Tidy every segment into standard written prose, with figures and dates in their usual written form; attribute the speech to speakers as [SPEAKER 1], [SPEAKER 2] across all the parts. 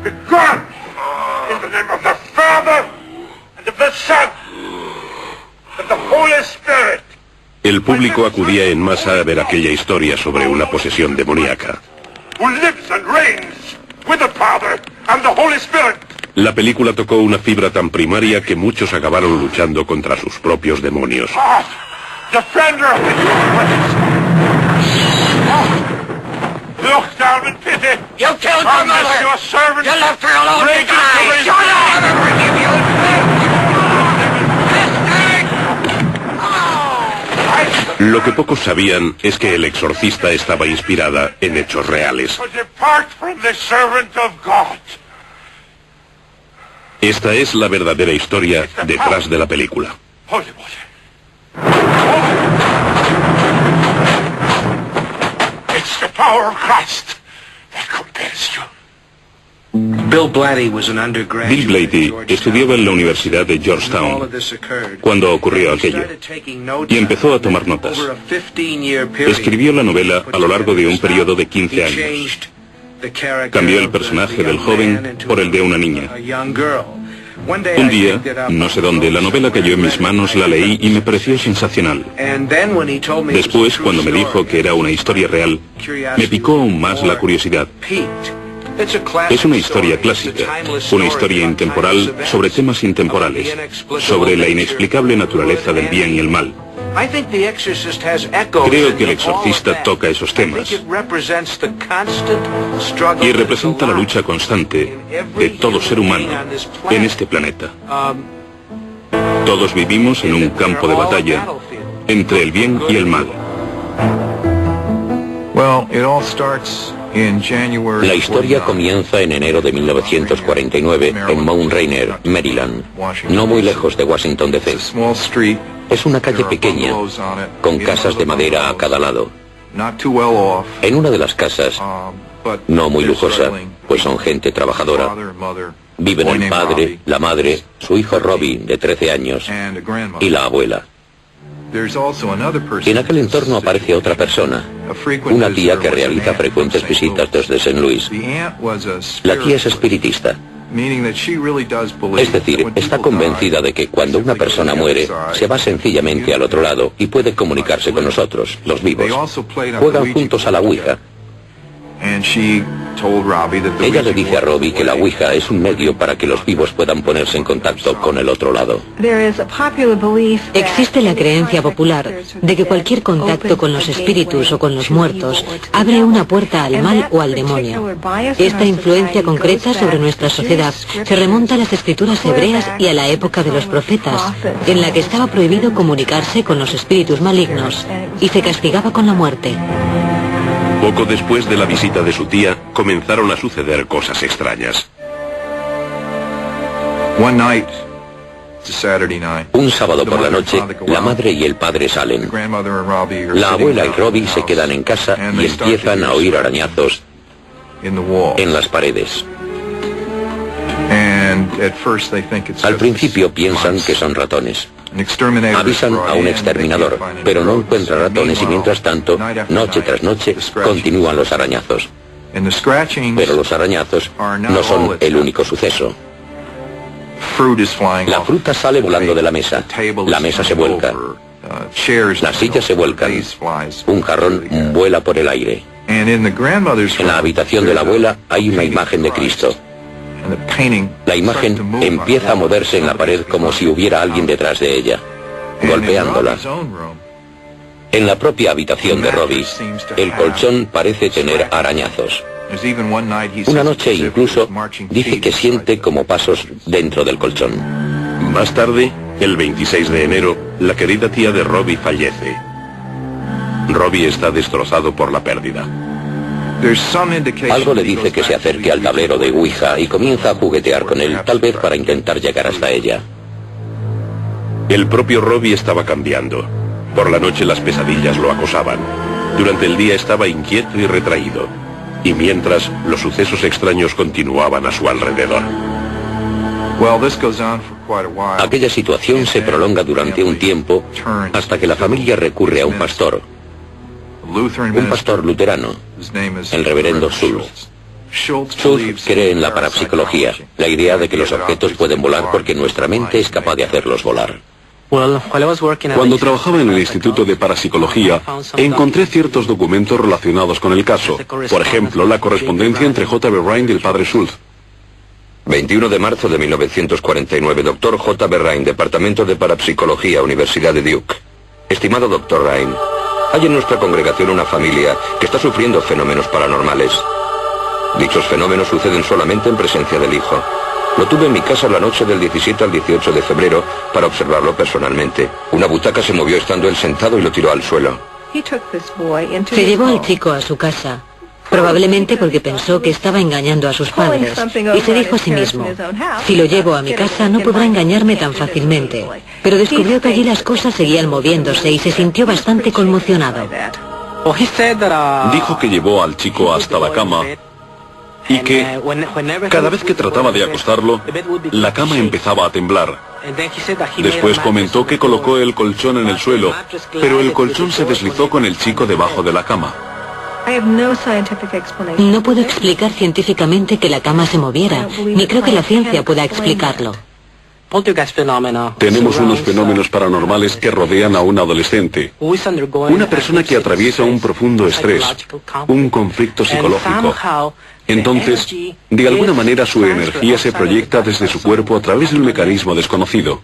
[SPEAKER 1] Gone! In the name of the Father, and of the Son, and of the Holy Spirit.
[SPEAKER 2] El público acudía en masa a ver aquella historia sobre una posesión demoníaca.
[SPEAKER 1] Who lives and reigns with the Father and the Holy Spirit.
[SPEAKER 2] La película tocó una fibra tan primaria que muchos acabaron luchando contra sus propios demonios.
[SPEAKER 1] God, defender of the human race. Look down in pity.
[SPEAKER 3] You killed your mother.
[SPEAKER 1] Your servant.
[SPEAKER 3] You left her alone to die. Shut up! I'll never forgive you.
[SPEAKER 2] Lo que pocos sabían es que El Exorcista estaba inspirada en hechos reales.
[SPEAKER 1] Depart from the servant of God.
[SPEAKER 2] Esta es la verdadera historia detrás de la película.
[SPEAKER 1] Holy water. It's the power of Christ that compels you.
[SPEAKER 4] Bill Blatty
[SPEAKER 2] estudiaba en la Universidad de Georgetown cuando ocurrió aquello y empezó a tomar notas. Escribió la novela a lo largo de un periodo de 15 años. Cambió el personaje del joven por el de una niña. Un día, no sé dónde, la novela cayó en mis manos, la leí y me pareció sensacional. Después, cuando me dijo que era una historia real, me picó aún más la curiosidad. Es una historia clásica, una historia intemporal sobre temas intemporales, sobre la inexplicable naturaleza del bien y el mal. Creo que El Exorcista toca esos temas y representa la lucha constante de todo ser humano en este planeta. Todos vivimos en un campo de batalla entre el bien y el mal.
[SPEAKER 5] La historia comienza en enero de 1949 en Mount Rainier, Maryland, no muy lejos de Washington D.C. Es una calle pequeña, con casas de madera a cada lado. En una de las casas, no muy lujosa, pues son gente trabajadora, viven el padre, la madre, su hijo Robbie, de 13 años, y la abuela. En aquel entorno aparece otra persona, una tía que realiza frecuentes visitas desde St. Louis. La tía es espiritista. Es decir, está convencida de que cuando una persona muere, se va sencillamente al otro lado y puede comunicarse con nosotros, los vivos. Juegan juntos a la Ouija. Ella le dice a Robbie que la Ouija es un medio para que los vivos puedan ponerse en contacto con el otro lado.
[SPEAKER 6] Existe la creencia popular de que cualquier contacto con los espíritus o con los muertos abre una puerta al mal o al demonio. Esta influencia concreta sobre nuestra sociedad se remonta a las escrituras hebreas y a la época de los profetas, en la que estaba prohibido comunicarse con los espíritus malignos y se castigaba con la muerte.
[SPEAKER 2] Poco después de la visita de su tía, comenzaron a suceder cosas extrañas.
[SPEAKER 5] Un sábado por la noche, la madre y el padre salen. La abuela y Robbie se quedan en casa y empiezan a oír arañazos en las paredes. Al principio piensan que son ratones. Avisan a un exterminador, pero no encuentra ratones y mientras tanto, noche tras noche, continúan los arañazos. Pero los arañazos no son el único suceso. La fruta sale volando de la mesa se vuelca, las sillas se vuelcan, un jarrón vuela por el aire. En la habitación de la abuela hay una imagen de Cristo. La imagen empieza a moverse en la pared como si hubiera alguien detrás de ella, golpeándola. En la propia habitación de Robbie, el colchón parece tener arañazos. Una noche incluso dice que siente como pasos dentro del colchón.
[SPEAKER 2] Más tarde, el 26 de enero, la querida tía de Robbie fallece. Robbie está destrozado por la pérdida.
[SPEAKER 5] Algo le dice que se acerque al tablero de Ouija y comienza a juguetear con él, tal vez para intentar llegar hasta ella.
[SPEAKER 2] El propio Robbie estaba cambiando. Por la noche las pesadillas lo acosaban. Durante el día estaba inquieto y retraído. Y mientras, los sucesos extraños continuaban a su alrededor.
[SPEAKER 5] Aquella situación se prolonga durante un tiempo hasta que la familia recurre a un pastor luterano, el reverendo Schultz. Schultz cree en la parapsicología, la idea de que los objetos pueden volar porque nuestra mente es capaz de hacerlos volar.
[SPEAKER 7] Cuando trabajaba en el Instituto de Parapsicología, encontré ciertos documentos relacionados con el caso. Por ejemplo, la correspondencia entre J.B. Rhind y el padre Schultz.
[SPEAKER 8] 21 de marzo de 1949, Dr. J.B. Rhind, Departamento de Parapsicología, Universidad de Duke. Estimado Dr. Rhind, hay en nuestra congregación una familia que está sufriendo fenómenos paranormales. Dichos fenómenos suceden solamente en presencia del hijo. Lo tuve en mi casa la noche del 17 al 18 de febrero para observarlo personalmente. Una butaca se movió estando él sentado y lo tiró al suelo.
[SPEAKER 6] Se llevó al chico a su casa, probablemente porque pensó que estaba engañando a sus padres, y se dijo a sí mismo, si lo llevo a mi casa no podrá engañarme tan fácilmente. Pero descubrió que allí las cosas seguían moviéndose y se sintió bastante conmocionado.
[SPEAKER 7] Dijo que llevó al chico hasta la cama y que cada vez que trataba de acostarlo, la cama empezaba a temblar. Después comentó que colocó el colchón en el suelo, pero el colchón se deslizó con el chico debajo de la cama.
[SPEAKER 6] No puedo explicar científicamente que la cama se moviera, ni creo que la ciencia pueda explicarlo.
[SPEAKER 7] Tenemos unos fenómenos paranormales que rodean a un adolescente, una persona que atraviesa un profundo estrés, un conflicto psicológico. Entonces, de alguna manera su energía se proyecta desde su cuerpo a través de un mecanismo desconocido.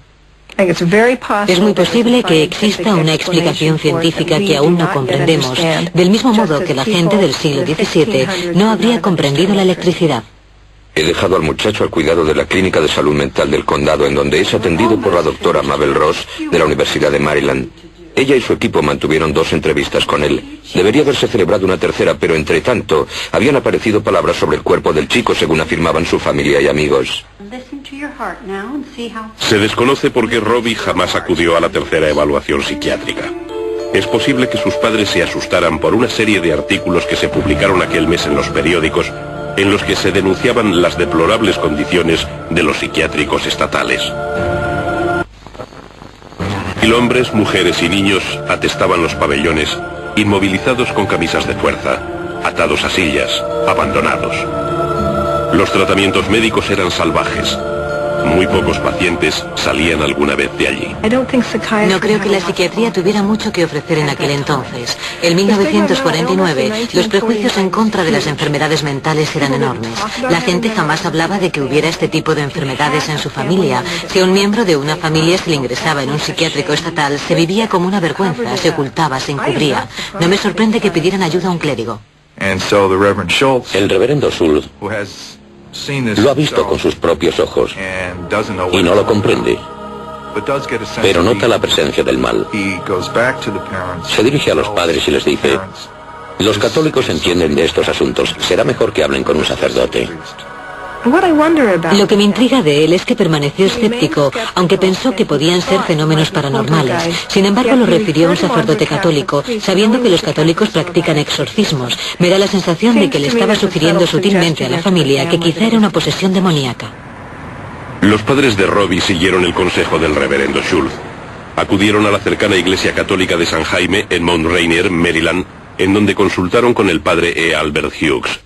[SPEAKER 6] Es muy posible que exista una explicación científica que aún no comprendemos, del mismo modo que la gente del siglo XVII no habría comprendido la electricidad.
[SPEAKER 8] He dejado al muchacho al cuidado de la Clínica de Salud Mental del Condado, en donde es atendido por la doctora Mabel Ross, de la Universidad de Maryland. Ella y su equipo mantuvieron 2 entrevistas con él. Debería haberse celebrado una tercera, pero entre tanto, habían aparecido palabras sobre el cuerpo del chico, según afirmaban su familia y amigos.
[SPEAKER 2] Se desconoce por qué Robbie jamás acudió a la tercera evaluación psiquiátrica. Es posible que sus padres se asustaran por una serie de artículos que se publicaron aquel mes en los periódicos, en los que se denunciaban las deplorables condiciones de los psiquiátricos estatales. Y hombres, mujeres y niños atestaban los pabellones, inmovilizados con camisas de fuerza, atados a sillas, abandonados. Los tratamientos médicos eran salvajes. Muy pocos pacientes salían alguna vez de allí.
[SPEAKER 6] No creo que la psiquiatría tuviera mucho que ofrecer en aquel entonces. En 1949, los prejuicios en contra de las enfermedades mentales eran enormes. La gente jamás hablaba de que hubiera este tipo de enfermedades en su familia. Si a un miembro de una familia se le ingresaba en un psiquiátrico estatal, se vivía como una vergüenza, se ocultaba, se encubría. No me sorprende que pidieran ayuda a un clérigo.
[SPEAKER 5] El reverendo Schultz lo ha visto con sus propios ojos y no lo comprende, pero nota la presencia del mal. Se dirige a los padres y les dice, los católicos entienden de estos asuntos, será mejor que hablen con un sacerdote.
[SPEAKER 6] Lo que me intriga de él es que permaneció escéptico, aunque pensó que podían ser fenómenos paranormales. Sin embargo, lo refirió a un sacerdote católico, sabiendo que los católicos practican exorcismos. Me da la sensación de que le estaba sugiriendo sutilmente a la familia que quizá era una posesión demoníaca.
[SPEAKER 2] Los padres de Robbie siguieron el consejo del reverendo Schultz. Acudieron a la cercana iglesia católica de San Jaime en Mount Rainier, Maryland, en donde consultaron con el padre E. Albert Hughes.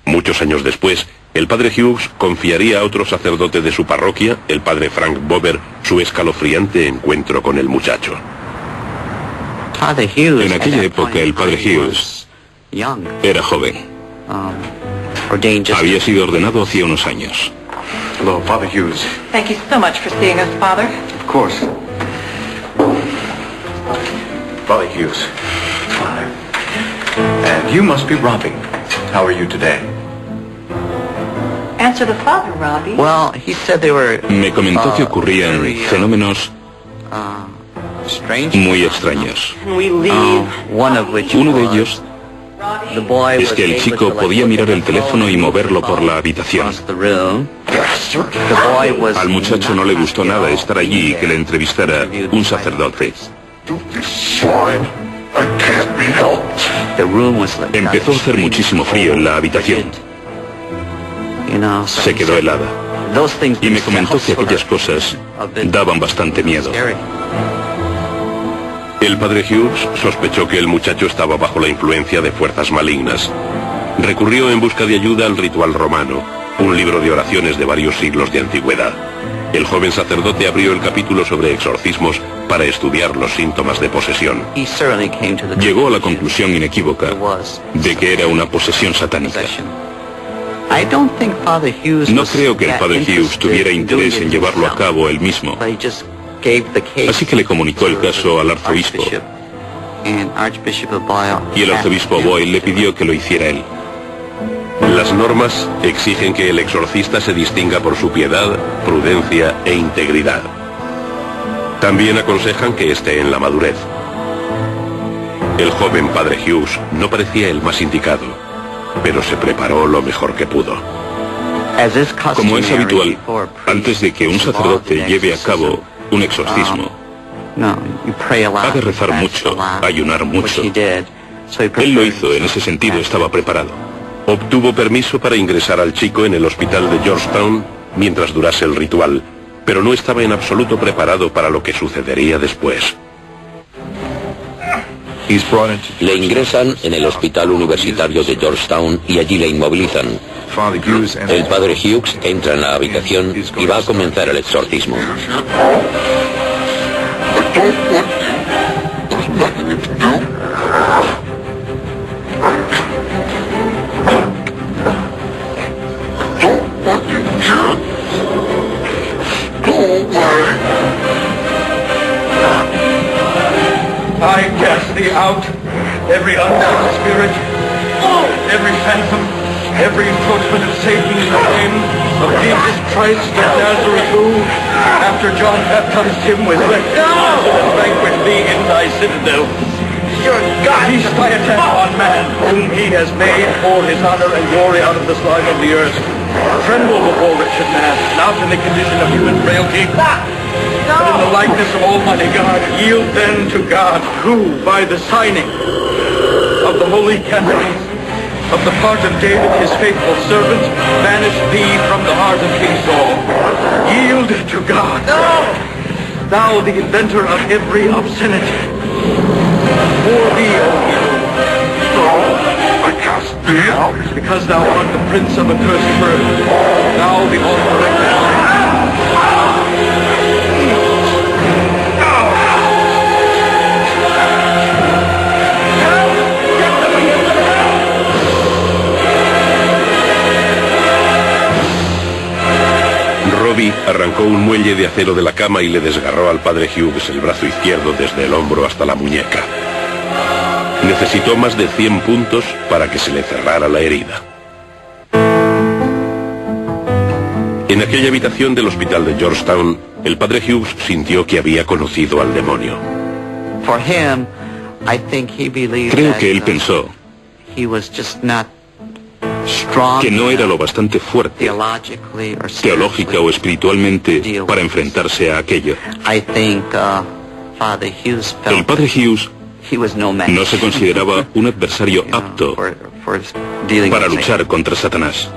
[SPEAKER 2] Muchos años después, el padre Hughes confiaría a otro sacerdote de su parroquia, el padre Frank Bober, su escalofriante encuentro con el muchacho.
[SPEAKER 7] En aquella época el padre Hughes era joven. Había sido ordenado hacía unos años.
[SPEAKER 9] Hello, Father Hughes. Thank you so much for seeing us, Father. Of course. Father Hughes. And you must be Robbie. How are you today?
[SPEAKER 10] Answer the father, Robbie.
[SPEAKER 9] Well, he said they were...
[SPEAKER 7] Me comentó que ocurrían fenómenos muy extraños. Uno de ellos es que el chico podía mirar el teléfono y moverlo por la habitación. Al muchacho no le gustó nada estar allí y que le entrevistara un sacerdote. Empezó a hacer muchísimo frío en la habitación. Se quedó helada. Y me comentó que aquellas cosas daban bastante miedo.
[SPEAKER 2] El padre Hughes sospechó que el muchacho estaba bajo la influencia de fuerzas malignas. Recurrió en busca de ayuda al ritual romano, un libro de oraciones de varios siglos de antigüedad. El joven sacerdote abrió el capítulo sobre exorcismos para estudiar los síntomas de posesión. Llegó a la conclusión inequívoca de que era una posesión satánica. No creo que el padre Hughes tuviera interés en llevarlo a cabo él mismo, así que le comunicó el caso al arzobispo, y el arzobispo Boyle le pidió que lo hiciera él. Las normas exigen que el exorcista se distinga por su piedad, prudencia e integridad. También aconsejan que esté en la madurez. El joven padre Hughes no parecía el más indicado, pero se preparó lo mejor que pudo. Como es habitual, antes de que un sacerdote lleve a cabo un exorcismo, ha de rezar mucho, ayunar mucho. Él lo hizo, en ese sentido estaba preparado. Obtuvo permiso para ingresar al chico en el hospital de Georgetown mientras durase el ritual, pero no estaba en absoluto preparado para lo que sucedería después.
[SPEAKER 5] Le ingresan en el hospital universitario de Georgetown y allí le inmovilizan. El padre Hughes entra en la habitación y va a comenzar el exorcismo.
[SPEAKER 1] I cast thee out, every unclean spirit, every phantom, every encroachment of Satan in the name of Jesus Christ of Nazareth, who, after John baptized him with lectures and vanquished thee in thy citadel, feast thy attack on man, whom he has made for his honor and glory out of the slime of the earth. Tremble before wretched man, not in the condition of human frailty, but in the likeness of Almighty God. Yield then to God, who, by the signing of the holy canticles of the part of David, his faithful servant, banished thee from the heart of King Saul. Yield to God. Thou, the inventor of every obscenity. For thee, O I cast thee out. Because thou art the prince of accursed birth, thou the all-corrected life.
[SPEAKER 2] Robbie arrancó un muelle de acero de la cama y le desgarró al padre Hughes el brazo izquierdo desde el hombro hasta la muñeca. Necesitó más de 100 puntos para que se le cerrara la herida. En aquella habitación del hospital de Georgetown, el padre Hughes sintió que había conocido al demonio. Creo que él pensó que no era lo bastante fuerte, teológica o espiritualmente, para enfrentarse a aquello. El padre Hughes no se consideraba un adversario apto para luchar contra Satanás.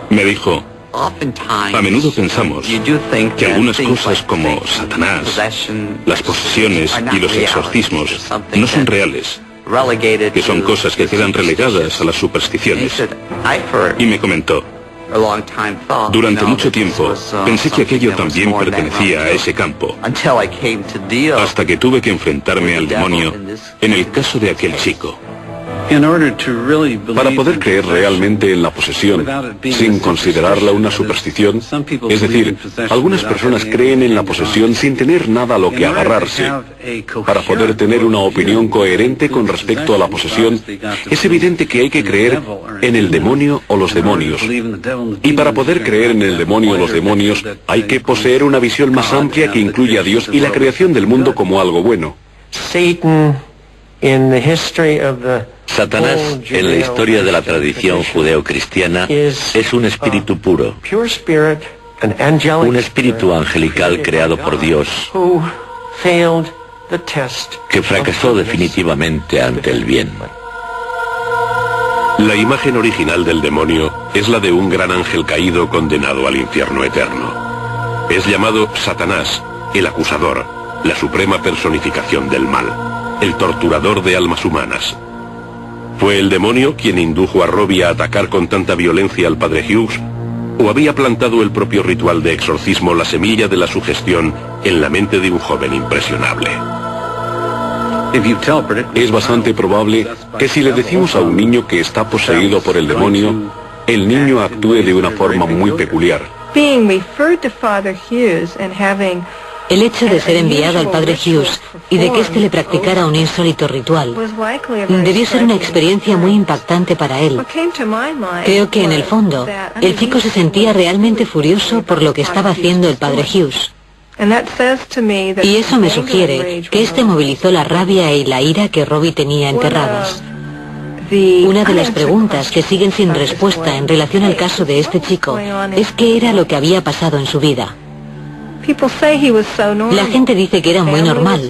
[SPEAKER 2] Me dijo, a menudo pensamos que algunas cosas como Satanás, las posesiones y los exorcismos no son reales, que son cosas que quedan relegadas a las supersticiones. Y me comentó, durante mucho tiempo pensé que aquello también pertenecía a ese campo, hasta que tuve que enfrentarme al demonio en el caso de aquel chico.
[SPEAKER 7] Para poder creer realmente en la posesión, sin considerarla una superstición, es decir, algunas personas creen en la posesión sin tener nada a lo que agarrarse. Para poder tener una opinión coherente con respecto a la posesión, es evidente que hay que creer en el demonio o los demonios. Y para poder creer en el demonio o los demonios, hay que poseer una visión más amplia que incluye a Dios y la creación del mundo como algo bueno.
[SPEAKER 5] Satanás, en la historia de la tradición judeocristiana, es un espíritu puro, un espíritu angelical creado por Dios, que fracasó definitivamente ante el bien.
[SPEAKER 2] La imagen original del demonio es la de un gran ángel caído condenado al infierno eterno. Es llamado Satanás, el acusador, la suprema personificación del mal, el torturador de almas humanas.
[SPEAKER 7] ¿Fue el demonio quien indujo a Robbie a atacar con tanta violencia al padre Hughes? ¿O había plantado el propio ritual de exorcismo la semilla de la sugestión en la mente de un joven impresionable? Es bastante probable que si le decimos a un niño que está poseído por el demonio, el niño actúe de una forma muy peculiar.
[SPEAKER 6] El hecho de ser enviado al padre Hughes y de que éste le practicara un insólito ritual debió ser una experiencia muy impactante para él. Creo que en el fondo, el chico se sentía realmente furioso por lo que estaba haciendo el padre Hughes. Y eso me sugiere que este movilizó la rabia y la ira que Robbie tenía enterradas. Una de las preguntas que siguen sin respuesta en relación al caso de este chico es qué era lo que había pasado en su vida. La gente dice que era muy normal,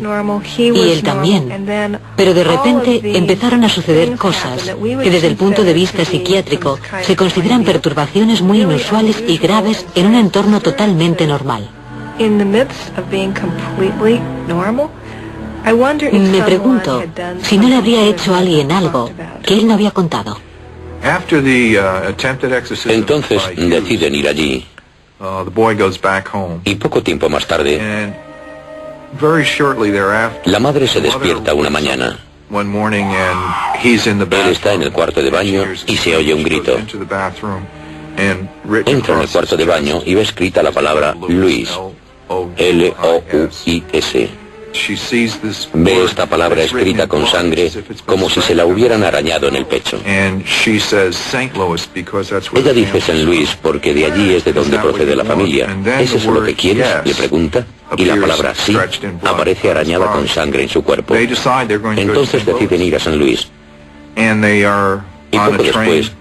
[SPEAKER 6] y él también, pero de repente empezaron a suceder cosas que desde el punto de vista psiquiátrico se consideran perturbaciones muy inusuales y graves en un entorno totalmente normal. Me pregunto si no le habría hecho a alguien algo que él no había contado.
[SPEAKER 5] Entonces deciden ir allí. Y poco tiempo más tarde, la madre se despierta una mañana. Él está en el cuarto de baño y se oye un grito. Entra en el cuarto de baño y ve escrita la palabra Louis, L-O-U-I-S. Ve esta palabra escrita con sangre como si se la hubieran arañado en el pecho. Ella dice St. Louis porque de allí es de donde procede la familia. ¿Es eso lo que quieres?, le pregunta. Y la palabra sí aparece arañada con sangre en su cuerpo. Entonces deciden ir a St. Louis. Y poco después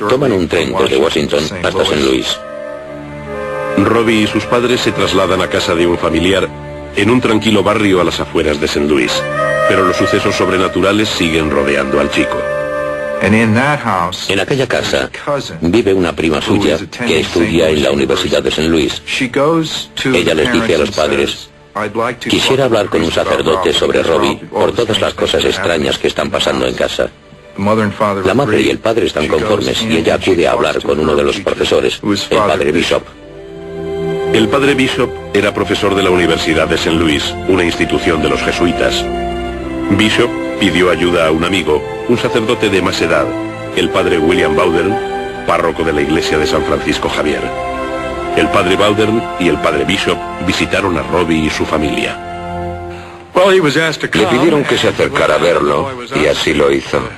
[SPEAKER 5] toman un tren desde Washington hasta St. Louis.
[SPEAKER 7] Robbie y sus padres se trasladan a casa de un familiar en un tranquilo barrio a las afueras de St. Louis, pero los sucesos sobrenaturales siguen rodeando al chico.
[SPEAKER 5] En aquella casa vive una prima suya que estudia en la Universidad de St. Louis. Ella les dice a los padres: quisiera hablar con un sacerdote sobre Robbie por todas las cosas extrañas que están pasando en casa. La madre y el padre están conformes y ella acude a hablar con uno de los profesores, el padre Bishop.
[SPEAKER 7] El padre Bishop era profesor de la Universidad de St. Louis, una institución de los jesuitas. Bishop pidió ayuda a un amigo, un sacerdote de más edad, el padre William Bowdern, párroco de la iglesia de San Francisco Javier. El padre Bowdern y el padre Bishop visitaron a Robbie y su familia.
[SPEAKER 8] Le pidieron que se acercara a verlo y así lo hizo.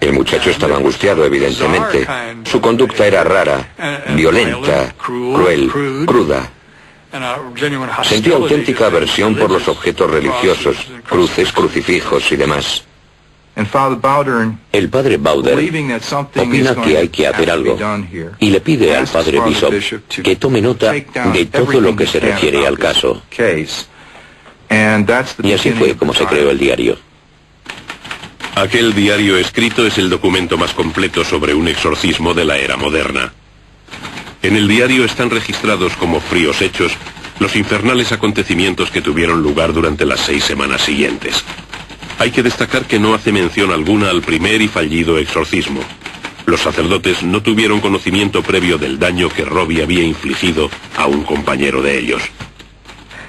[SPEAKER 8] El muchacho estaba angustiado, evidentemente. Su conducta era rara, violenta, cruel, cruda. Sentía auténtica aversión por los objetos religiosos, cruces, crucifijos y demás. El padre Bowdern opina que hay que hacer algo y le pide al padre Bishop que tome nota de todo lo que se refiere al caso. Y así fue como se creó el diario.
[SPEAKER 7] Aquel diario escrito es el documento más completo sobre un exorcismo de la era moderna. En el diario están registrados como fríos hechos los infernales acontecimientos que tuvieron lugar durante las 6 semanas siguientes. Hay que destacar que no hace mención alguna al primer y fallido exorcismo. Los sacerdotes no tuvieron conocimiento previo del daño que Robbie había infligido a un compañero de ellos.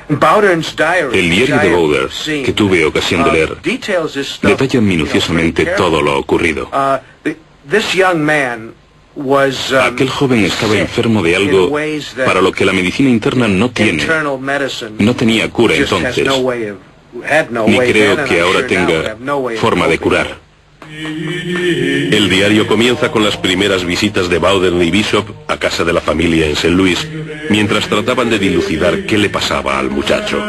[SPEAKER 7] El diario de Bowdern, que tuve ocasión de leer, detalla minuciosamente todo lo ocurrido. Aquel joven estaba enfermo de algo para lo que la medicina interna no tiene. No tenía cura entonces, ni creo que ahora tenga forma de curar. El diario comienza con las primeras visitas de Bowdern y Bishop a casa de la familia en St. Louis, mientras trataban de dilucidar qué le pasaba al muchacho.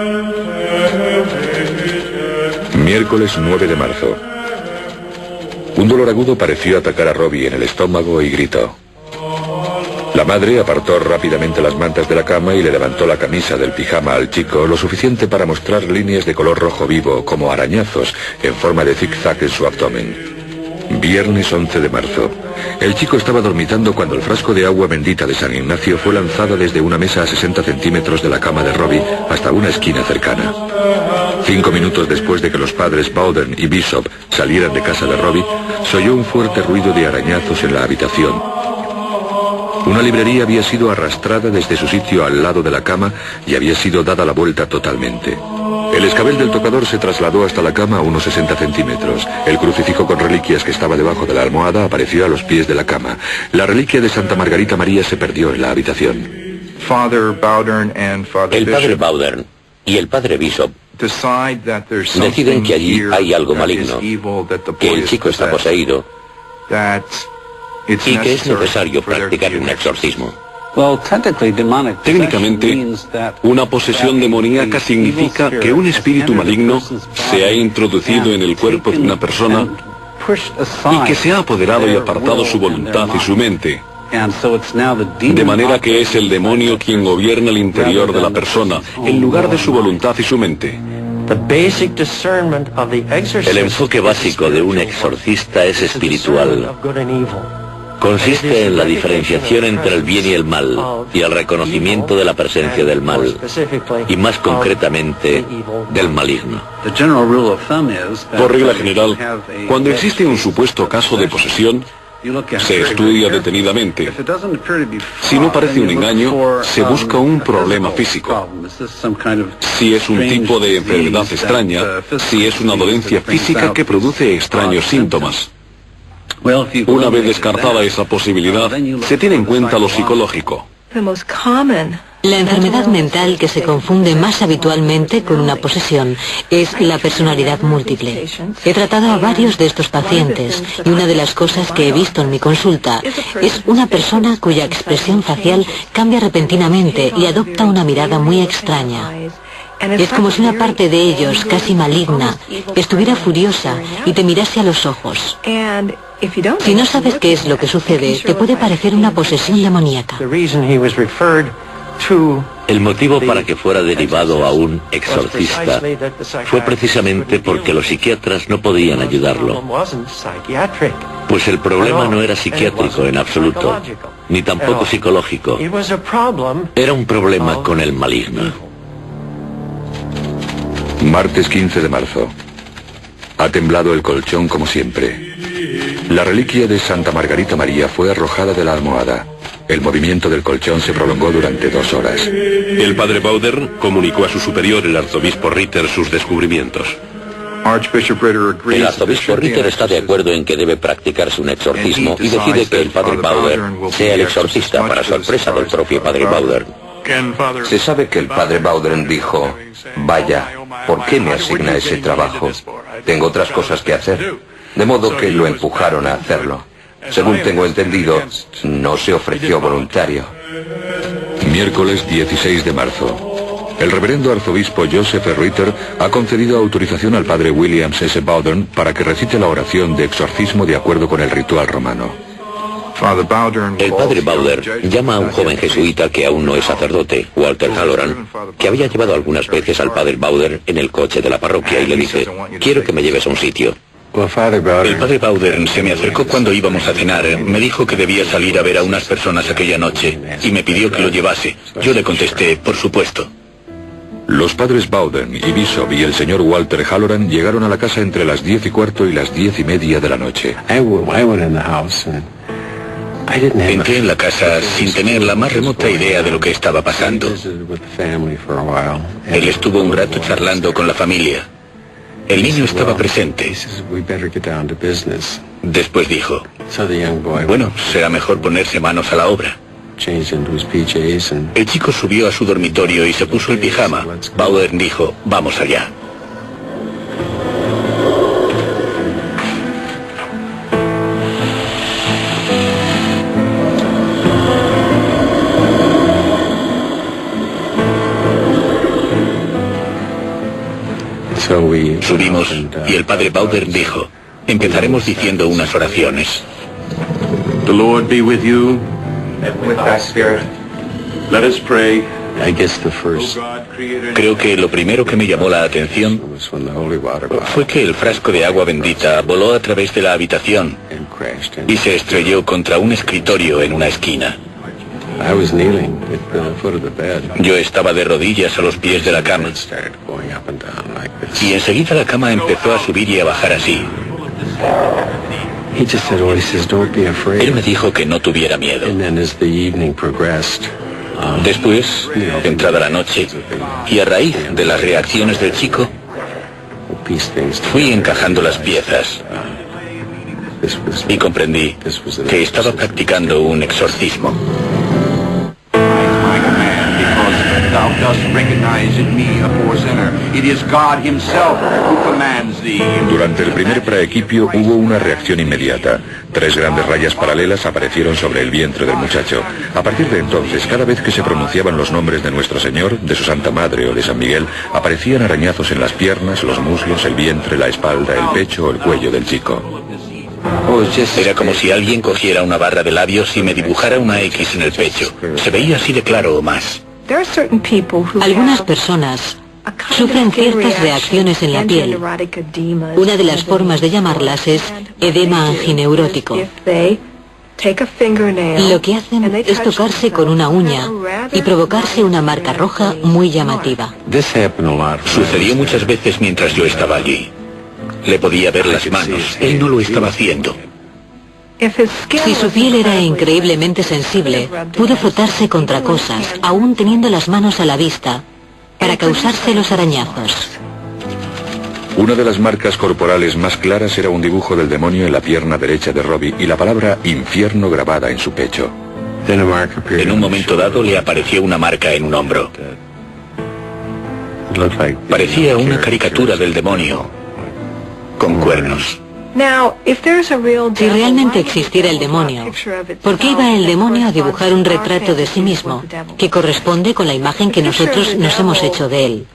[SPEAKER 10] Miércoles 9 de marzo. Un dolor agudo pareció atacar a Robbie en el estómago y gritó. La madre apartó rápidamente las mantas de la cama y le levantó la camisa del pijama al chico lo suficiente para mostrar líneas de color rojo vivo como arañazos en forma de zigzag en su abdomen. Viernes 11 de marzo. El chico estaba dormitando cuando el frasco de agua bendita de San Ignacio fue lanzado desde una mesa a 60 centímetros de la cama de Robbie hasta una esquina cercana. 5 minutos después de que los padres Bowdern y Bishop salieran de casa de Robbie, se oyó un fuerte ruido de arañazos en la habitación. Una librería había sido arrastrada desde su sitio al lado de la cama y había sido dada la vuelta totalmente. El escabel del tocador se trasladó hasta la cama a unos 60 centímetros. El crucifijo con reliquias que estaba debajo de la almohada apareció a los pies de la cama. La reliquia de Santa Margarita María se perdió en la habitación.
[SPEAKER 5] El padre Bowdern y el padre Bishop deciden que allí hay algo maligno, que el chico está poseído y que es necesario practicar un exorcismo.
[SPEAKER 7] Técnicamente, una posesión demoníaca significa que un espíritu maligno se ha introducido en el cuerpo de una persona y que se ha apoderado y apartado su voluntad y su mente. De manera que es el demonio quien gobierna el interior de la persona, en lugar de su voluntad y su mente.
[SPEAKER 5] El enfoque básico de un exorcista es espiritual. Consiste en la diferenciación entre el bien y el mal, y el reconocimiento de la presencia del mal, y más concretamente, del maligno.
[SPEAKER 7] Por regla general, cuando existe un supuesto caso de posesión, se estudia detenidamente. Si no parece un engaño, se busca un problema físico. Si es un tipo de enfermedad extraña, si es una dolencia física que produce extraños síntomas. Una vez descartada esa posibilidad, se tiene en cuenta lo psicológico.
[SPEAKER 6] La enfermedad mental que se confunde más habitualmente con una posesión es la personalidad múltiple. He tratado a varios de estos pacientes y una de las cosas que he visto en mi consulta es una persona cuya expresión facial cambia repentinamente y adopta una mirada muy extraña. Es como si una parte de ellos, casi maligna, estuviera furiosa y te mirase a los ojos. Si no sabes qué es lo que sucede, te puede parecer una posesión demoníaca.
[SPEAKER 5] El motivo para que fuera derivado a un exorcista fue precisamente porque los psiquiatras no podían ayudarlo. Pues el problema no era psiquiátrico en absoluto, ni tampoco psicológico. Era un problema con el maligno.
[SPEAKER 10] Martes 15 de marzo. Ha temblado el colchón como siempre. La reliquia de Santa Margarita María fue arrojada de la almohada. El movimiento del colchón se prolongó durante 2 horas.
[SPEAKER 2] El padre Bowdern comunicó a su superior, el arzobispo Ritter, sus descubrimientos.
[SPEAKER 5] El arzobispo Ritter está de acuerdo en que debe practicarse un exorcismo y decide que el padre Bowdern sea el exorcista, para sorpresa del propio padre Bowdern.
[SPEAKER 8] Se sabe que el padre Bowdern dijo: vaya, ¿por qué me asigna ese trabajo? Tengo otras cosas que hacer. De modo que lo empujaron a hacerlo. Según tengo entendido, no se ofreció voluntario.
[SPEAKER 10] Miércoles 16 de marzo. El reverendo arzobispo Joseph Ritter ha concedido autorización al padre William S. Bowdern para que recite la oración de exorcismo de acuerdo con el ritual romano.
[SPEAKER 5] El padre Bowdern llama a un joven jesuita que aún no es sacerdote, Walter Halloran, que había llevado algunas veces al padre Bowdern en el coche de la parroquia, y le dice: quiero que me lleves a un sitio.
[SPEAKER 2] El padre Bowdern se me acercó cuando íbamos a cenar. Me dijo que debía salir a ver a unas personas aquella noche y me pidió que lo llevase. Yo le contesté: por supuesto.
[SPEAKER 10] Los padres Bowdern y Bishop y el señor Walter Halloran llegaron a la casa entre las 10:15 y las 10:30 de la noche.
[SPEAKER 2] Entré en la casa sin tener la más remota idea de lo que estaba pasando. Él estuvo un rato charlando con la familia. El niño estaba presente. Después dijo: bueno, será mejor ponerse manos a la obra. El chico subió a su dormitorio y se puso el pijama. Bowdern dijo: vamos allá. Subimos y el padre Bowdern dijo: empezaremos diciendo unas oraciones.
[SPEAKER 1] The Lord be with you.
[SPEAKER 9] And with thy spirit.
[SPEAKER 1] Let us pray.
[SPEAKER 2] Creo que lo primero que me llamó la atención fue que el frasco de agua bendita voló a través de la habitación y se estrelló contra un escritorio en una esquina. Yo estaba de rodillas a los pies de la cama y enseguida la cama empezó a subir y a bajar así. Él me dijo que no tuviera miedo. Después, entrada la noche, y a raíz de las reacciones del chico, fui encajando las piezas y comprendí que estaba practicando un exorcismo.
[SPEAKER 1] Thou dost recognize in me a poor sinner. It is God himself who commands thee.
[SPEAKER 10] Durante el primer praequipio hubo una reacción inmediata. 3 grandes rayas paralelas aparecieron sobre el vientre del muchacho. A partir de entonces, cada vez que se pronunciaban los nombres de Nuestro Señor, de su Santa Madre o de San Miguel, aparecían arañazos en las piernas, los muslos, el vientre, la espalda, el pecho o el cuello del chico.
[SPEAKER 2] Era como si alguien cogiera una barra de labios y me dibujara una X en el pecho. Se veía así de claro o más.
[SPEAKER 6] Algunas personas sufren ciertas reacciones en la piel. Una de las formas de llamarlas es edema angineurótico. Lo que hacen es tocarse con una uña y provocarse una marca roja muy llamativa.
[SPEAKER 2] Sucedió muchas veces mientras yo estaba allí. Le podía ver las manos. Él no lo estaba haciendo.
[SPEAKER 6] Si su piel era increíblemente sensible, pudo frotarse contra cosas, aún teniendo las manos a la vista, para causarse los arañazos.
[SPEAKER 10] Una de las marcas corporales más claras era un dibujo del demonio en la pierna derecha de Robbie y la palabra infierno grabada en su pecho.
[SPEAKER 2] En un momento dado le apareció una marca en un hombro. Parecía una caricatura del demonio, con cuernos.
[SPEAKER 6] Si realmente existiera el demonio, ¿por qué iba el demonio a dibujar un retrato de sí mismo, que corresponde con la imagen que nosotros nos hemos hecho de él?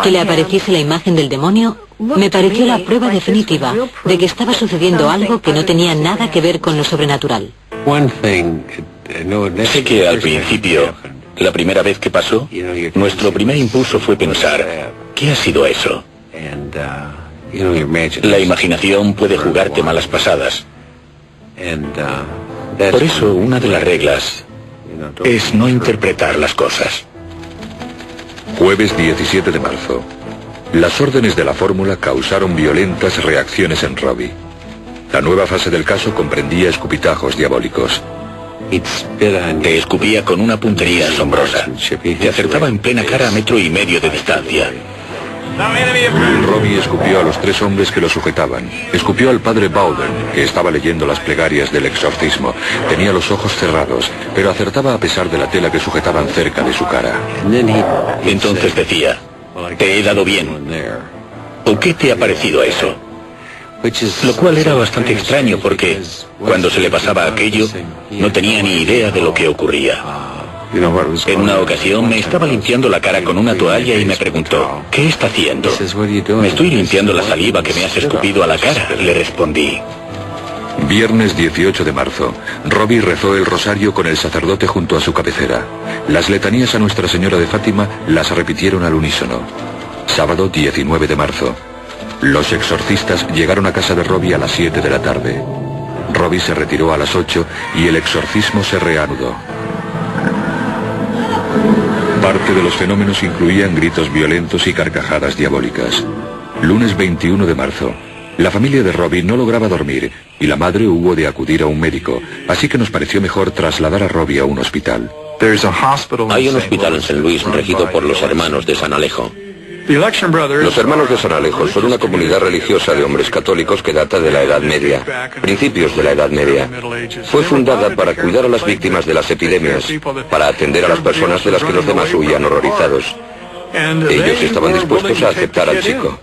[SPEAKER 6] Que le apareciese la imagen del demonio me pareció la prueba definitiva de que estaba sucediendo algo que no tenía nada que ver con lo sobrenatural.
[SPEAKER 2] Sé que al principio, la primera vez que pasó, nuestro primer impulso fue pensar, ¿qué ha sido eso? La imaginación puede jugarte malas pasadas. Por eso, una de las reglas es no interpretar las cosas.
[SPEAKER 10] Jueves 17 de marzo. Las órdenes de la fórmula causaron violentas reacciones en Robbie. La nueva fase del caso comprendía escupitajos diabólicos.
[SPEAKER 2] Te escupía con una puntería asombrosa. Te acertaba en plena cara a 1,5 metros de distancia.
[SPEAKER 10] Robbie escupió a los 3 hombres que lo sujetaban. Escupió al padre Bowden, que estaba leyendo las plegarias del exorcismo. Tenía los ojos cerrados, pero acertaba a pesar de la tela que sujetaban cerca de su cara.
[SPEAKER 2] Entonces decía, te he dado bien. ¿O qué te ha parecido eso? Lo cual era bastante extraño porque cuando se le pasaba aquello, no tenía ni idea de lo que ocurría. En una ocasión me estaba limpiando la cara con una toalla y me preguntó, ¿qué está haciendo? Me estoy limpiando la saliva que me has escupido a la cara, le respondí.
[SPEAKER 10] Viernes 18 de marzo. Robbie rezó el rosario con el sacerdote junto a su cabecera. Las letanías a Nuestra Señora de Fátima las repitieron al unísono. Sábado 19 de marzo. Los exorcistas llegaron a casa de Robbie a las 7 de la tarde. Robbie se retiró a las 8 y el exorcismo se reanudó. Parte de los fenómenos incluían gritos violentos y carcajadas diabólicas. Lunes 21 de marzo. La familia de Robbie no lograba dormir y la madre hubo de acudir a un médico, así que nos pareció mejor trasladar a Robbie a un hospital.
[SPEAKER 5] Hay un hospital en St. Louis regido por los hermanos de San Alejo.
[SPEAKER 8] Los hermanos de San Alejo son una comunidad religiosa de hombres católicos que data de la Edad Media, principios de la Edad Media. Fue fundada para cuidar a las víctimas de las epidemias, para atender a las personas de las que los demás huían horrorizados. Ellos estaban dispuestos a aceptar al chico.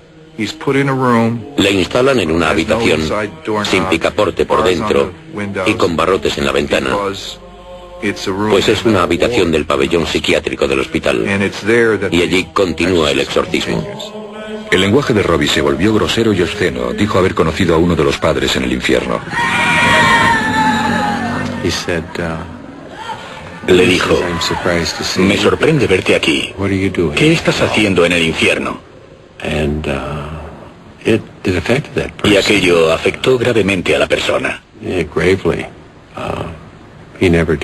[SPEAKER 5] Le instalan en una habitación, sin picaporte por dentro y con barrotes en la ventana. Pues es una habitación del pabellón psiquiátrico del hospital. Y allí continúa el exorcismo.
[SPEAKER 10] El lenguaje de Robbie se volvió grosero y obsceno. Dijo haber conocido a uno de los padres en el infierno.
[SPEAKER 11] Le dijo, me sorprende verte aquí. ¿Qué estás haciendo en el infierno? Y aquello afectó gravemente a la persona.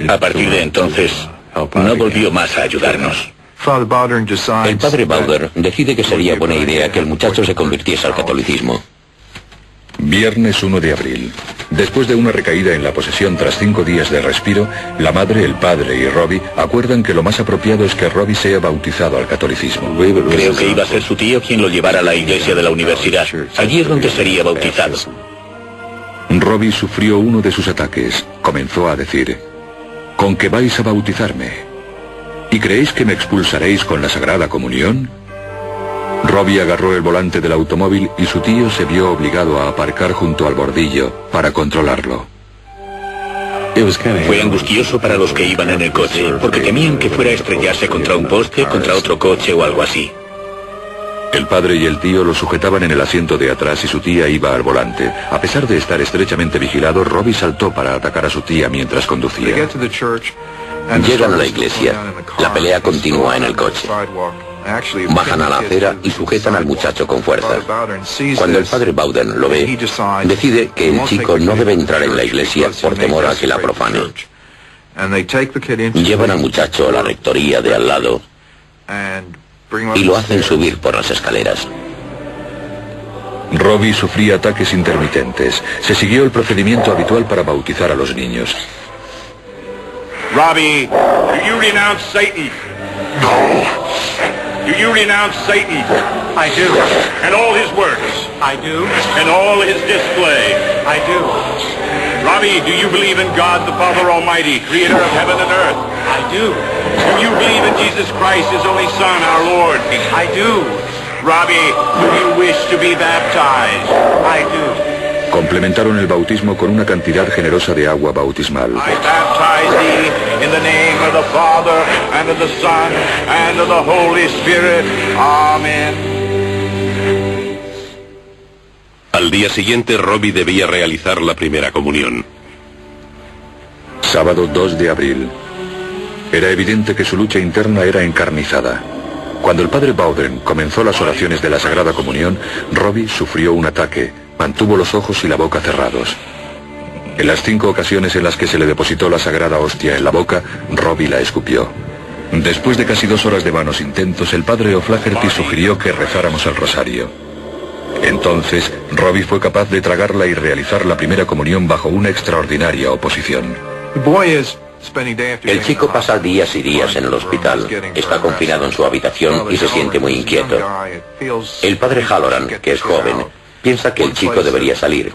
[SPEAKER 11] A partir de entonces, no volvió más a ayudarnos.
[SPEAKER 5] El padre Bowder decide que sería buena idea que el muchacho se convirtiese al catolicismo.
[SPEAKER 10] Viernes 1 de abril. Después de una recaída en la posesión tras 5 días de respiro, la madre, el padre y Robbie acuerdan que lo más apropiado es que Robbie sea bautizado al catolicismo.
[SPEAKER 11] Creo que iba a ser su tío quien lo llevara a la iglesia de la universidad. Allí es donde sería bautizado.
[SPEAKER 10] Robbie sufrió uno de sus ataques. Comenzó a decir, ¿con qué vais a bautizarme? ¿Y creéis que me expulsaréis con la Sagrada Comunión? Robbie agarró el volante del automóvil y su tío se vio obligado a aparcar junto al bordillo para controlarlo.
[SPEAKER 11] Fue angustioso para los que iban en el coche, porque temían que fuera a estrellarse contra un poste, contra otro coche o algo así.
[SPEAKER 10] El padre y el tío lo sujetaban en el asiento de atrás y su tía iba al volante. A pesar de estar estrechamente vigilado, Robbie saltó para atacar a su tía mientras conducía.
[SPEAKER 5] Llegan a la iglesia. La pelea continúa en el coche. Bajan a la acera y sujetan al muchacho con fuerza. Cuando el padre Bowden lo ve, decide que el chico no debe entrar en la iglesia por temor a que la profane. Llevan al muchacho a la rectoría de al lado y lo hacen subir por las escaleras.
[SPEAKER 10] Robbie sufría ataques intermitentes. Se siguió el procedimiento habitual para bautizar a los niños.
[SPEAKER 1] Robbie, do you renounce Satan? No. Do you renounce Satan? I do. And all his works? I do. And all his display? I do. Robbie, do you believe in God the Father Almighty, creator of heaven and earth? I do. Do you believe in Jesus Christ, his only Son, our Lord? I do. Robbie, do you wish to be baptized? I do.
[SPEAKER 10] Complementaron el bautismo con una cantidad generosa de agua bautismal.
[SPEAKER 1] I baptize thee in the name of the Father, and of the Son, and of the Holy Spirit. Amén.
[SPEAKER 2] Al día siguiente, Robbie debía realizar la primera comunión.
[SPEAKER 10] Sábado 2 de abril. Era evidente que su lucha interna era encarnizada. Cuando el padre Bowden comenzó las oraciones de la Sagrada Comunión, Robbie sufrió un ataque. Mantuvo los ojos y la boca cerrados. En las 5 ocasiones en las que se le depositó la sagrada hostia en la boca, Robbie la escupió. Después de casi 2 horas de vanos intentos, el padre O'Flaherty sugirió que rezáramos el rosario. Entonces, Robbie fue capaz de tragarla y realizar la primera comunión bajo una extraordinaria oposición.
[SPEAKER 5] El chico pasa días y días en el hospital. Está confinado en su habitación y se siente muy inquieto. El padre Halloran, que es joven, piensa que el chico debería salir.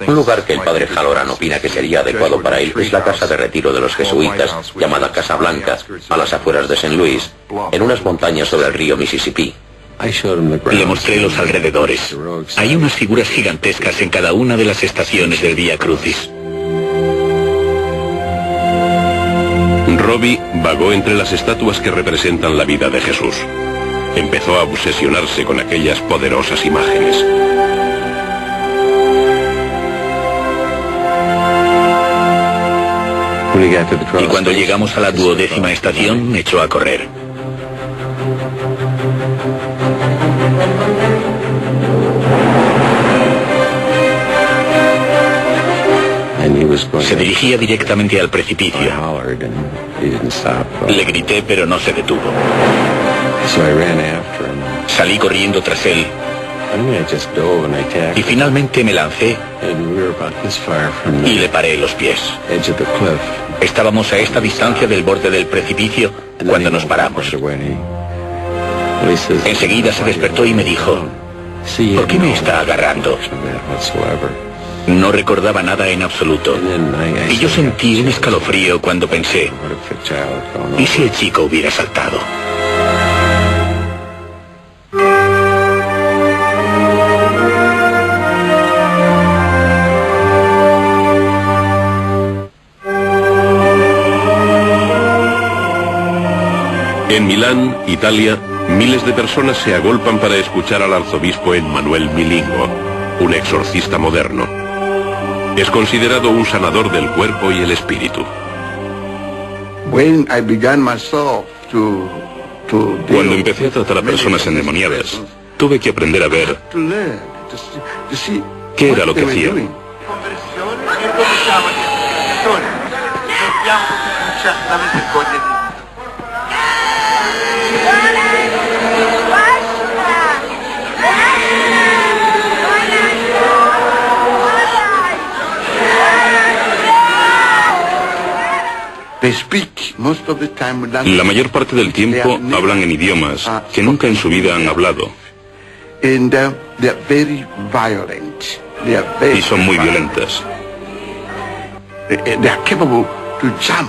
[SPEAKER 5] Un lugar que el padre Halloran opina que sería adecuado para él es la casa de retiro de los jesuitas, llamada Casa Blanca, a las afueras de St. Louis, en unas montañas sobre el río Mississippi.
[SPEAKER 11] Le mostré los alrededores. Hay unas figuras gigantescas en cada una de las estaciones del Vía Crucis.
[SPEAKER 2] Robbie vagó entre las estatuas que representan la vida de Jesús. Empezó a obsesionarse con aquellas poderosas imágenes.
[SPEAKER 11] Y cuando llegamos a la 12ª estación, me echó a correr. Se dirigía directamente al precipicio. Le grité, pero no se detuvo. Salí corriendo tras él. Y finalmente me lancé y le paré los pies. Estábamos a esta distancia del borde del precipicio cuando nos paramos. Enseguida se despertó y me dijo, ¿por qué me está agarrando? No recordaba nada en absoluto. Y yo sentí un escalofrío cuando pensé, ¿y si el chico hubiera saltado?
[SPEAKER 2] En Milán, Italia, miles de personas se agolpan para escuchar al arzobispo Emmanuel Milingo, un exorcista moderno. Es considerado un sanador del cuerpo y el espíritu. Cuando empecé a tratar a personas endemoniadas, tuve que aprender a ver qué era lo que hacían. La mayor parte del tiempo hablan en idiomas que nunca en su vida han hablado. Y son muy violentas.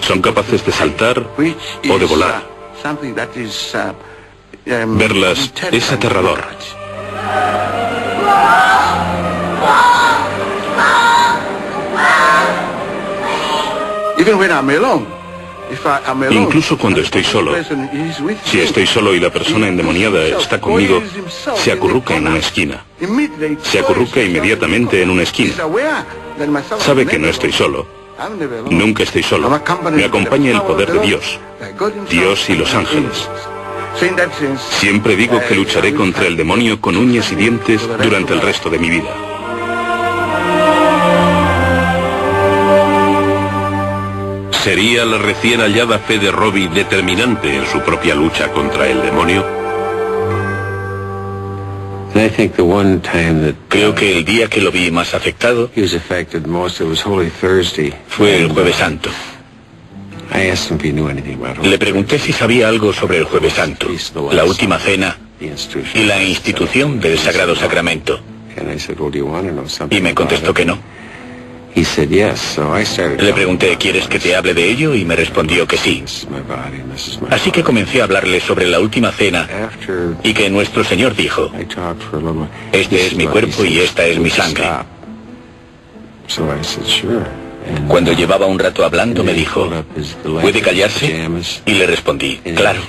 [SPEAKER 2] Son capaces de saltar o de volar. Verlas es aterrador. Incluso cuando estoy solo, si estoy solo y la persona endemoniada está conmigo, se acurruca en una esquina. Se acurruca inmediatamente en una esquina. Sabe que no estoy solo. Nunca estoy solo. Me acompaña el poder de Dios. Dios y los ángeles. Siempre digo que lucharé contra el demonio con uñas y dientes durante el resto de mi vida.
[SPEAKER 12] ¿Sería la recién hallada fe de Robbie determinante en su propia lucha contra el demonio?
[SPEAKER 11] Creo que el día que lo vi más afectado fue el Jueves Santo. Le pregunté si sabía algo sobre el Jueves Santo, la última cena y la institución del Sagrado Sacramento. Y me contestó que no. Le pregunté, ¿quieres que te hable de ello? Y me respondió que sí. Así que comencé a hablarle sobre la última cena y que nuestro Señor dijo, este es mi cuerpo y esta es mi sangre. Cuando llevaba un rato hablando me dijo, ¿puede callarse? Y le respondí, claro.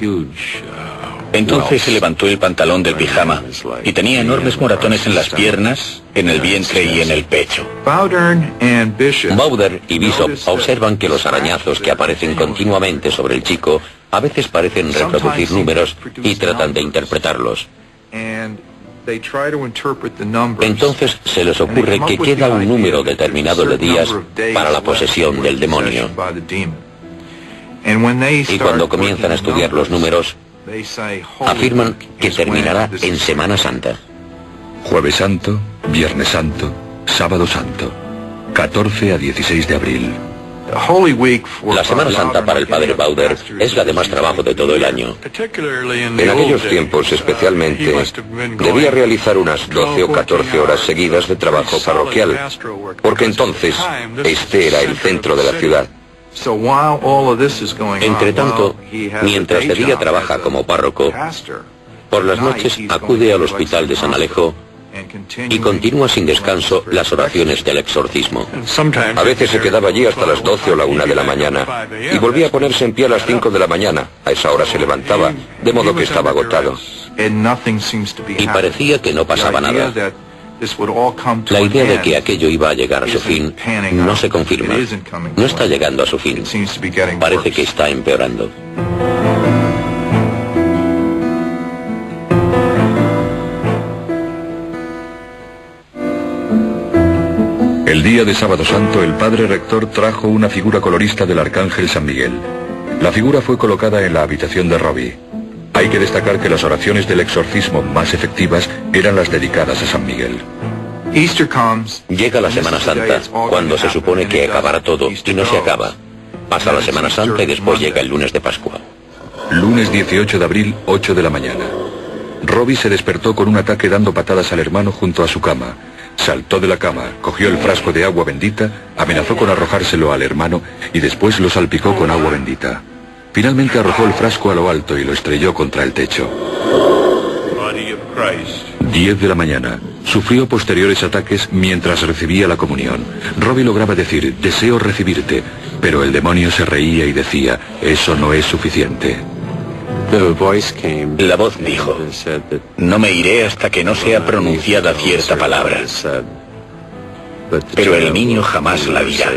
[SPEAKER 11] Entonces se levantó el pantalón del pijama y tenía enormes moratones en las piernas, en el vientre y en el pecho.
[SPEAKER 5] Bowder y Bishop observan que los arañazos que aparecen continuamente sobre el chico a veces parecen reproducir números y tratan de interpretarlos. Entonces se les ocurre que queda un número determinado de días para la posesión del demonio. Y cuando comienzan a estudiar los números, afirman que terminará en Semana Santa.
[SPEAKER 10] Jueves Santo, Viernes Santo, Sábado Santo, 14 a 16 de abril.
[SPEAKER 5] La Semana Santa para el padre Bowder es la de más trabajo de todo el año.
[SPEAKER 8] En aquellos tiempos especialmente, debía realizar unas 12 o 14 horas seguidas de trabajo parroquial, porque entonces este era el centro de la ciudad.
[SPEAKER 5] Entre tanto, mientras de día trabaja como párroco, por las noches acude al hospital de San Alejo y continúa sin descanso las oraciones del exorcismo.
[SPEAKER 8] A veces se quedaba allí hasta las 12 o la 1 de la mañana y volvía a ponerse en pie a las 5 de la mañana. A esa hora se levantaba, de modo que estaba agotado.
[SPEAKER 5] Y parecía que no pasaba nada. La idea de que aquello iba a llegar a su fin no se confirma. No está llegando a su fin. Parece que está empeorando.
[SPEAKER 10] El día de Sábado Santo, el padre rector trajo una figura colorista del arcángel San Miguel. La figura fue colocada en la habitación de Robbie. Hay que destacar que las oraciones del exorcismo más efectivas eran las dedicadas a San Miguel.
[SPEAKER 5] Llega la Semana Santa, cuando se supone que acabará todo, y no se acaba. Pasa la Semana Santa y después llega el lunes de Pascua.
[SPEAKER 10] Lunes 18 de abril, 8 de la mañana. Robbie se despertó con un ataque dando patadas al hermano junto a su cama. Saltó de la cama, cogió el frasco de agua bendita, amenazó con arrojárselo al hermano y después lo salpicó con agua bendita. Finalmente arrojó el frasco a lo alto y lo estrelló contra el techo. 10 de la mañana. Sufrió posteriores ataques mientras recibía la comunión. Robbie lograba decir, deseo recibirte, pero el demonio se reía y decía, eso no es suficiente.
[SPEAKER 11] La voz dijo, no me iré hasta que no sea pronunciada cierta palabra. Pero el niño jamás la dirá.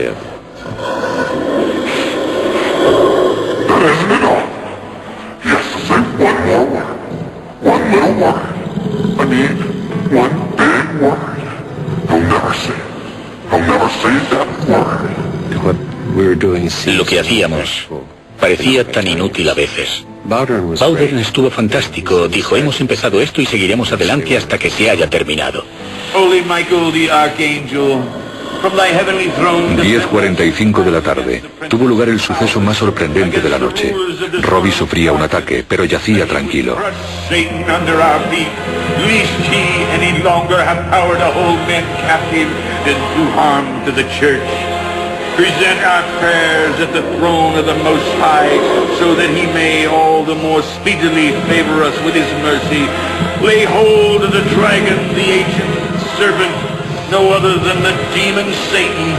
[SPEAKER 11] Lo que hacíamos parecía tan inútil a veces. Bowden estuvo fantástico. Dijo, hemos empezado esto y seguiremos adelante hasta que se haya terminado.
[SPEAKER 10] 10:45 de la tarde. Tuvo lugar el suceso más sorprendente de la noche. Robbie sufría un ataque, pero yacía tranquilo.
[SPEAKER 1] Present our prayers at the throne of the Most High, so that he may all the more speedily favor us with his mercy. Lay hold of the dragon, the ancient serpent, no other than the demon Satan,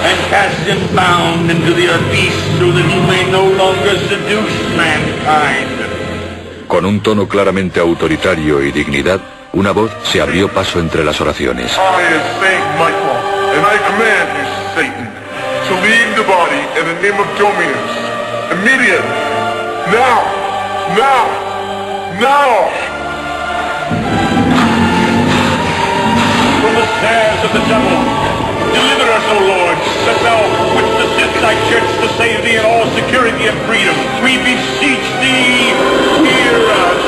[SPEAKER 1] and cast him bound into the abyss, so that he may no longer seduce mankind.
[SPEAKER 10] Con un tono claramente autoritario y dignidad, una voz se abrió paso entre las oraciones.
[SPEAKER 1] I am Saint Michael, and I command you, Satan, to leave the body in the name of Dominus. Immediately. Now! Now! Now! From the snares of the devil, deliver us, O Lord, that thou wouldst assist thy church to save thee in all security and freedom. We beseech thee, hear us.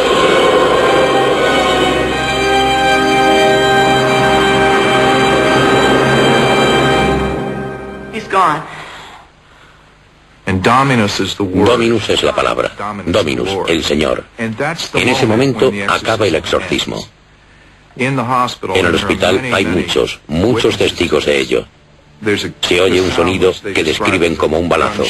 [SPEAKER 5] Dominus es la palabra. Dominus, el Señor. En ese momento acaba el exorcismo. En el hospital hay muchos testigos de ello. Se oye un sonido que describen como un balazo.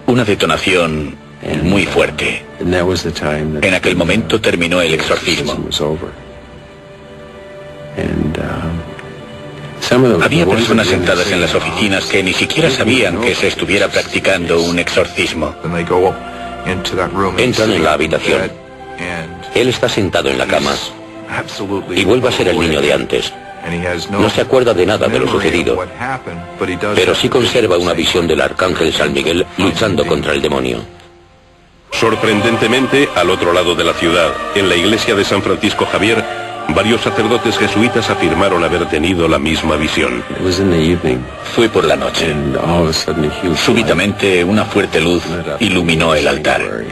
[SPEAKER 11] Una detonación muy fuerte. En aquel momento terminó el exorcismo. Había personas sentadas en las oficinas que ni siquiera sabían que se estuviera practicando un exorcismo.
[SPEAKER 5] Entran en la habitación. Él está sentado en la cama y vuelve a ser el niño de antes. No se acuerda de nada de lo sucedido, pero sí conserva una visión del arcángel San Miguel luchando contra el demonio.
[SPEAKER 12] Sorprendentemente, al otro lado de la ciudad, en la iglesia de San Francisco Javier, varios sacerdotes jesuitas afirmaron haber tenido la misma visión.
[SPEAKER 11] Fue por la noche. Súbitamente, una fuerte luz iluminó el altar.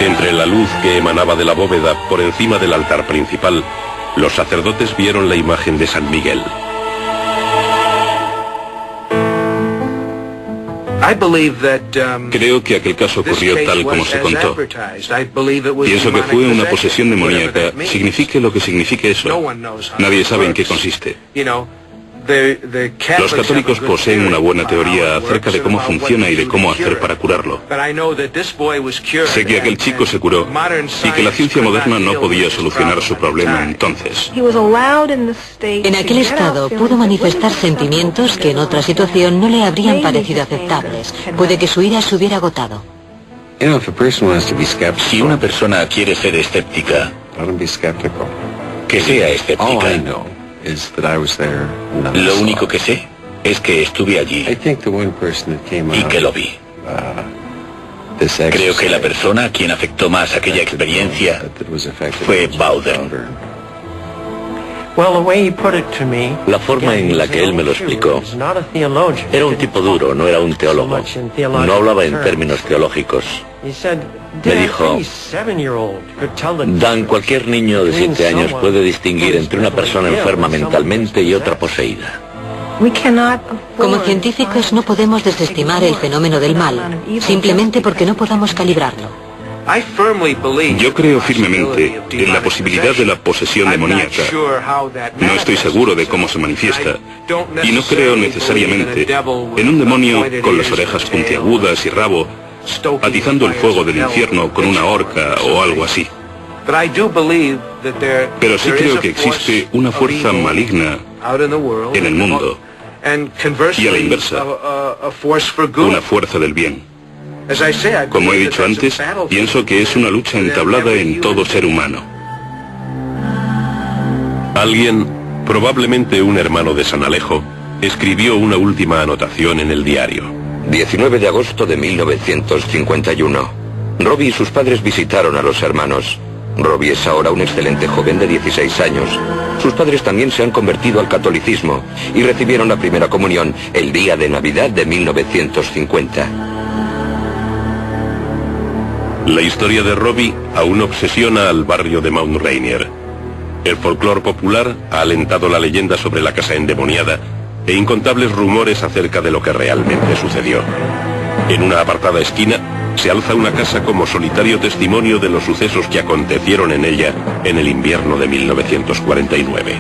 [SPEAKER 12] Entre la luz que emanaba de la bóveda por encima del altar principal, los sacerdotes vieron la imagen de San Miguel. Creo que aquel caso ocurrió tal como se contó. Pienso que fue una posesión demoníaca, signifique lo que signifique eso. Nadie sabe en qué consiste. Los católicos poseen una buena teoría acerca de cómo funciona y de cómo hacer para curarlo. Sé que aquel chico se curó y que la ciencia moderna no podía solucionar su problema entonces.
[SPEAKER 6] En aquel estado pudo manifestar sentimientos que en otra situación no le habrían parecido aceptables. Puede que su ira se hubiera agotado.
[SPEAKER 11] Si una persona quiere ser escéptica, que sea escéptica. Lo único que sé es que estuve allí y que lo vi. Creo que la persona a quien afectó más aquella experiencia fue Bowden.
[SPEAKER 5] La forma en la que él me lo explicó, era un tipo duro, no era un teólogo. No hablaba en términos teológicos. Me dijo, Dan, cualquier niño de 7 años puede distinguir entre una persona enferma mentalmente y otra poseída.
[SPEAKER 6] Como científicos no podemos desestimar el fenómeno del mal, simplemente porque no podamos calibrarlo.
[SPEAKER 2] Yo creo firmemente en la posibilidad de la posesión demoníaca. No estoy seguro de cómo se manifiesta, y no creo necesariamente en un demonio con las orejas puntiagudas y rabo, atizando el fuego del infierno con una horca o algo así. Pero sí creo que existe una fuerza maligna en el mundo, y a la inversa, una fuerza del bien. Como he dicho antes, pienso que es una lucha entablada en todo ser humano.
[SPEAKER 12] Alguien, probablemente un hermano de San Alejo, escribió una última anotación en el diario.
[SPEAKER 8] 19 de agosto de 1951. Robbie y sus padres visitaron a los hermanos. Robbie es ahora un excelente joven de 16 años. Sus padres también se han convertido al catolicismo y recibieron la primera comunión el día de Navidad de 1950.
[SPEAKER 2] La historia de Robbie aún obsesiona al barrio de Mount Rainier. El folclore popular ha alentado la leyenda sobre la casa endemoniada e incontables rumores acerca de lo que realmente sucedió. En una apartada esquina se alza una casa como solitario testimonio de los sucesos que acontecieron en ella en el invierno de 1949.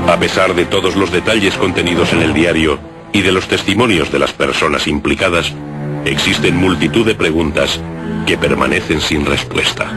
[SPEAKER 2] A pesar de todos los detalles contenidos en el diario y de los testimonios de las personas implicadas, existen multitud de preguntas que permanecen sin respuesta.